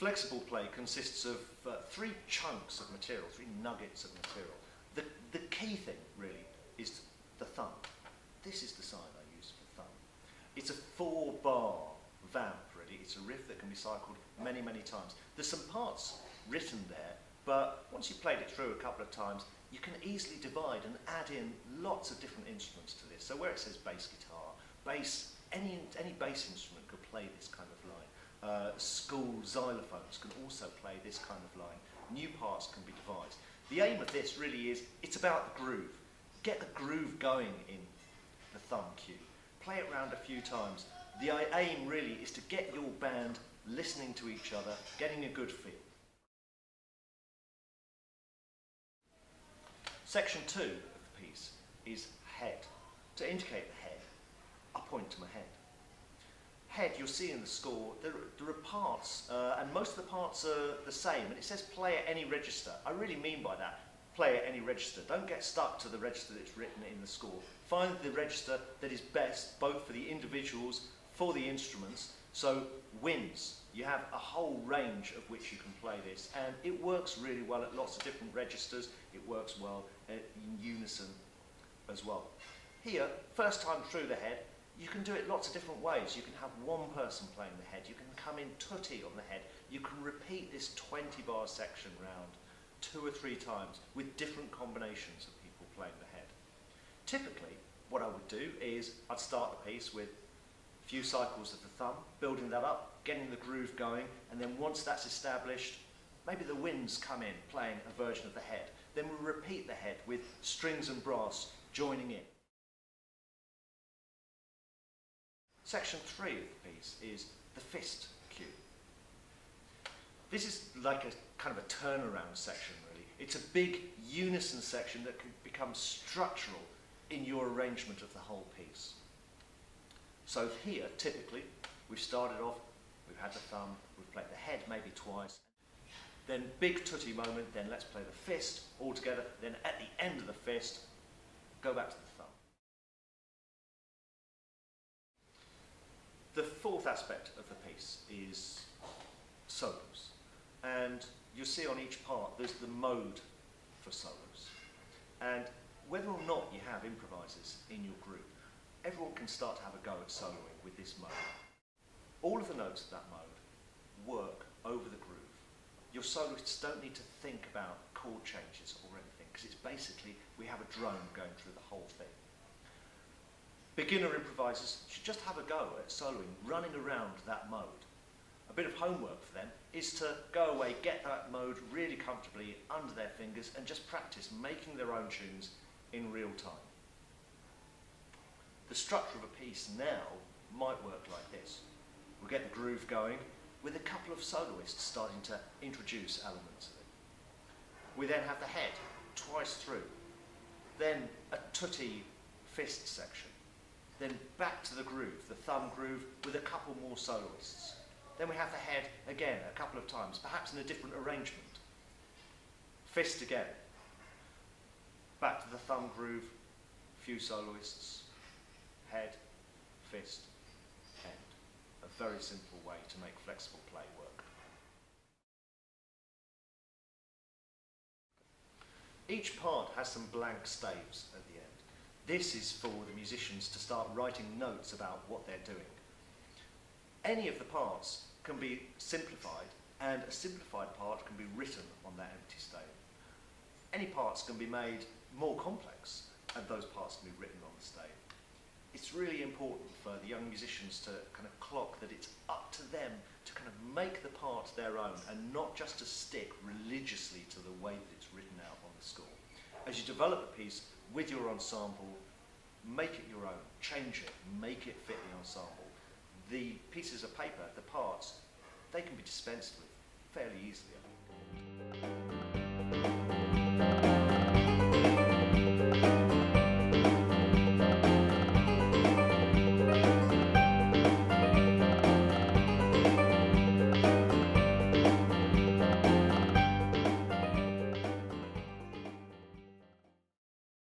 Flexible play consists of three chunks of material, three nuggets of material. The key thing, really, is the thumb. This is the sign I use for thumb. It's a 4-bar vamp, really. It's a riff that can be cycled many, many times. There's some parts written there, but once you've played it through a couple of times, you can easily divide and add in lots of different instruments to this. So where it says bass guitar, bass, any bass instrument could play this kind of line. School xylophones can also play this kind of line. New parts can be devised. The aim of this really is, it's about the groove. Get the groove going in the thumb cue. Play it round a few times. The aim really is to get your band listening to each other, getting a good feel. Section 2 of the piece is head. To indicate the head, I point to my head. Head, you'll see in the score, there are parts, and most of the parts are the same, and it says play at any register. I really mean by that, play at any register. Don't get stuck to the register that's written in the score. Find the register that is best, both for the individuals, for the instruments, so wins. You have a whole range of which you can play this, and it works really well at lots of different registers. It works well in unison as well. Here, first time through the head, you can do it lots of different ways. You can have one person playing the head, you can come in tutti on the head, you can repeat this 20-bar section round 2 or 3 times with different combinations of people playing the head. Typically, what I would do is I'd start the piece with a few cycles of the thumb, building that up, getting the groove going, and then once that's established, maybe the winds come in playing a version of the head. Then we repeat the head with strings and brass joining in. Section 3 of the piece is the fist cue. This is like a kind of a turnaround section, really. It's a big unison section that can become structural in your arrangement of the whole piece. So here, typically, we've started off, we've had the thumb, we've played the head maybe twice, then big tutti moment, then let's play the fist all together, then at the end of the fist, go back to the thumb. The fourth aspect of the piece is solos, and you'll see on each part there's the mode for solos, and whether or not you have improvisers in your group, everyone can start to have a go at soloing with this mode. All of the notes of that mode work over the groove. Your soloists don't need to think about chord changes or anything, because it's basically, we have a drone going through the whole thing. Beginner improvisers should just have a go at soloing, running around that mode. A bit of homework for them is to go away, get that mode really comfortably under their fingers and just practice making their own tunes in real time. The structure of a piece now might work like this. We'll get the groove going with a couple of soloists starting to introduce elements of it. We then have the head twice through, then a tutti fist section. Then back to the groove, the thumb groove, with a couple more soloists. Then we have the head again a couple of times, perhaps in a different arrangement. Fist again. Back to the thumb groove, few soloists, head, fist, end. A very simple way to make flexible play work. Each part has some blank staves at the end. This is for the musicians to start writing notes about what they're doing. Any of the parts can be simplified, and a simplified part can be written on that empty stave. Any parts can be made more complex, and those parts can be written on the stave. It's really important for the young musicians to kind of clock that it's up to them to kind of make the part their own, and not just to stick religiously to the way that it's written out on the score. As you develop a piece with your ensemble, make it your own, change it, make it fit the ensemble. The pieces of paper, the parts, they can be dispensed with fairly easily.